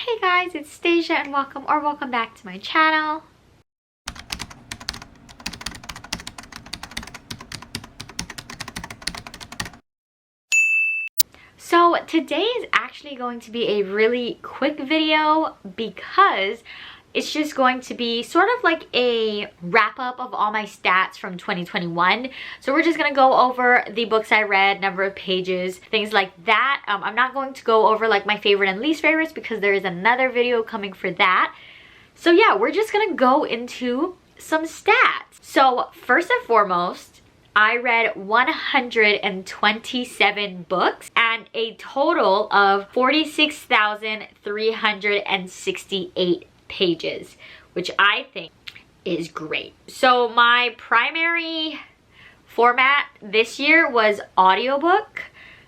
Hey guys, it's Stasia and welcome back to my channel. So today is actually going to be a really quick video because it's just going to be sort of like a wrap up of all my stats from 2021. So we're just gonna go over the books I read, number of pages, things like that. I'm not going to go over like my favorite and least favorites because there is another video coming for that. So yeah, we're just gonna go into some stats. So first and foremost, I read 127 books and a total of 46,368 pages, which I think is great. So my primary format this year was audiobook,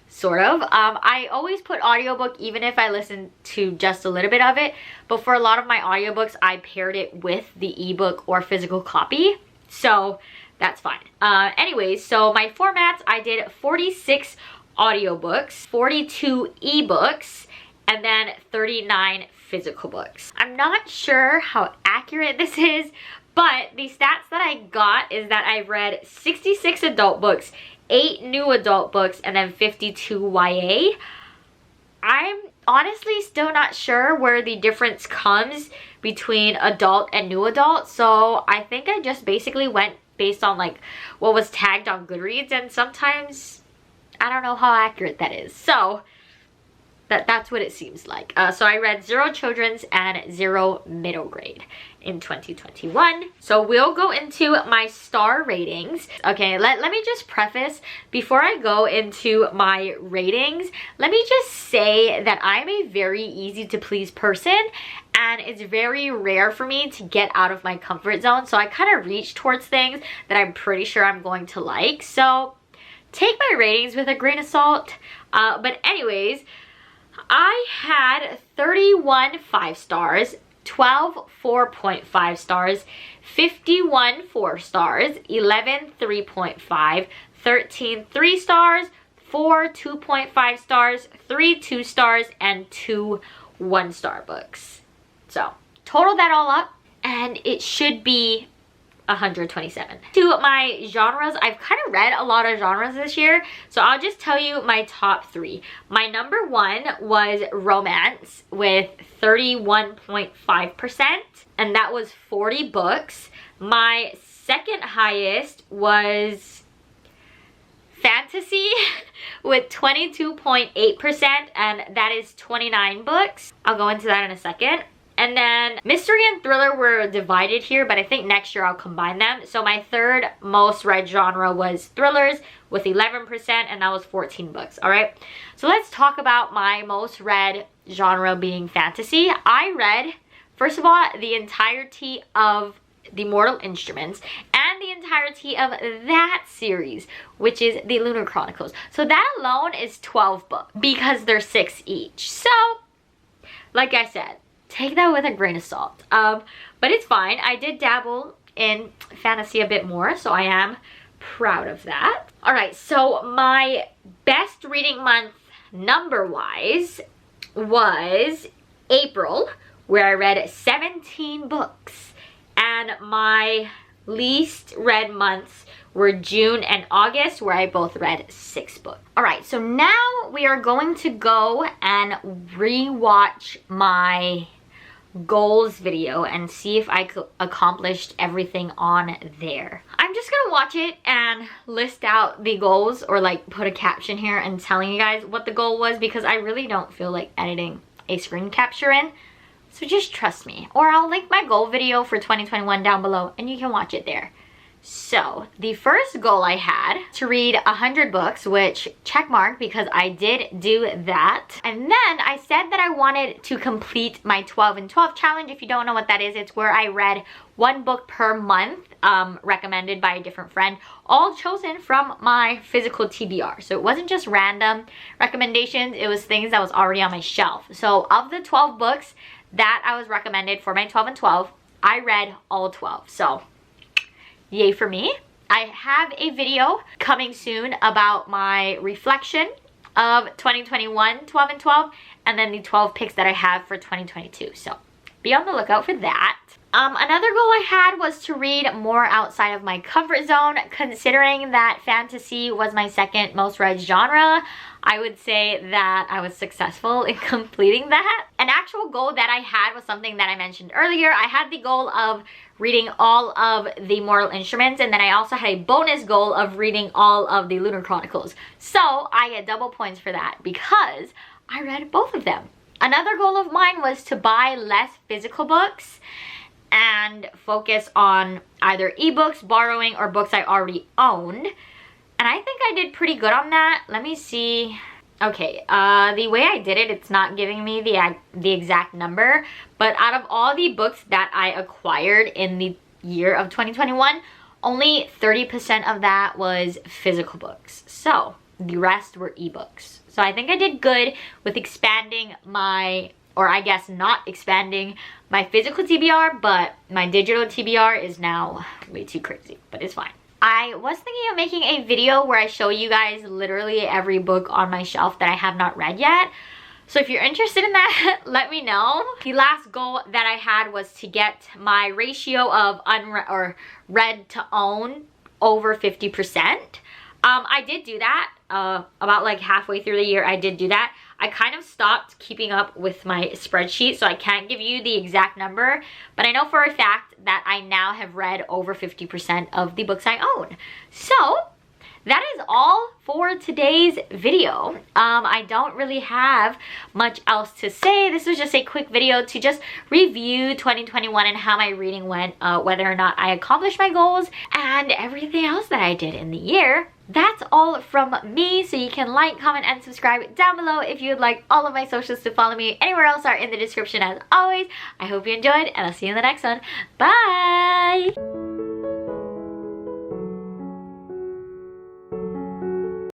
sort of. I always put audiobook even if I listen to just a little bit of it, but for a lot of my audiobooks, I paired it with the ebook or physical copy. So that's fine. Anyways, so my formats, I did 46 audiobooks, 42 ebooks, and then 39 physical books. I'm not sure how accurate this is, but the stats that I got is that I read 66 adult books, 8 new adult books, and then 52 YA. I'm honestly still not sure where the difference comes between adult and new adult, so I think I just basically went based on like what was tagged on Goodreads, and sometimes I don't know how accurate that is. So that's what it seems like. So I read 0 children's and 0 middle grade in 2021. So we'll go into my star ratings. Okay, let me just preface, before I go into my ratings, let me just say that I'm a very easy to please person, and it's very rare for me to get out of my comfort zone. So I kind of reach towards things that I'm pretty sure I'm going to like. So take my ratings with a grain of salt. But anyways, I had 31 5 stars, 12 4.5 stars, 51 4 stars, 11 3.5, 13 3 stars, 4 2.5 stars, 3 2 stars, and 2 1-star books. So total that all up and it should be 127. To my genres, I've kind of read a lot of genres this year, so I'll just tell you my top 3. My number 1 was romance with 31.5%, and that was 40 books. My second highest was fantasy with 22.8%, and that is 29 books. I'll go into that in a second. And then mystery and thriller were divided here, but I think next year I'll combine them. So my third most read genre was thrillers with 11%, and that was 14 books, all right? So let's talk about my most read genre being fantasy. I read, first of all, the entirety of The Mortal Instruments and the entirety of that series, which is the Lunar Chronicles. So that alone is 12 books because they're 6 each. So, like I said, take that with a grain of salt. But it's fine. I did dabble in fantasy a bit more, so I am proud of that. All right, so my best reading month number-wise was April, where I read 17 books. And my least read months were June and August, where I both read 6 books. All right, so now we are going to go and rewatch my goals video and see if I accomplished everything on there. I'm just gonna watch it and list out the goals, or like put a caption here and telling you guys what the goal was, because I really don't feel like editing a screen capture in. So just trust me, or I'll link my goal video for 2021 down below and you can watch it there. So the first goal I had to read 100 books, which check mark because I did do that. And then I said that I wanted to complete my 12 and 12 challenge. If you don't know what that is, it's where I read 1 book per month, recommended by a different friend, all chosen from my physical TBR. So it wasn't just random recommendations, it was things that was already on my shelf. So of the 12 books that I was recommended for my 12 and 12, I read all 12. So yay for me. I have a video coming soon about my reflection of 2021, 12 and 12, and then the 12 picks that I have for 2022. So be on the lookout for that. Another goal I had was to read more outside of my comfort zone. Considering that fantasy was my second most read genre, I would say that I was successful in completing that. An actual goal that I had was something that I mentioned earlier. I had the goal of reading all of the Mortal Instruments, and then I also had a bonus goal of reading all of the Lunar Chronicles. So I get double points for that because I read both of them. Another goal of mine was to buy less physical books and focus on either ebooks, borrowing, or books I already owned. And I think I did pretty good on that. Let me see. Okay, the way I did it, it's not giving me the exact number, but out of all the books that I acquired in the year of 2021, only 30% of that was physical books. So the rest were ebooks. So I think I did good with expanding my, or I guess not expanding my physical TBR, but my digital TBR is now way too crazy, but it's fine. I was thinking of making a video where I show you guys literally every book on my shelf that I have not read yet. So if you're interested in that, let me know. The last goal that I had was to get my ratio of read to own over 50%. I did do that. About like halfway through the year, I did do that. I kind of stopped keeping up with my spreadsheet, so I can't give you the exact number, but I know for a fact that I now have read over 50% of the books I own. So that is all for today's video. I don't really have much else to say. This was just a quick video to just review 2021 and how my reading went, whether or not I accomplished my goals, and everything else that I did in the year. That's all from me, so you can like, comment, and subscribe down below if you would like all of my socials to follow me. Anywhere else are in the description as always. I hope you enjoyed, and I'll see you in the next one. Bye!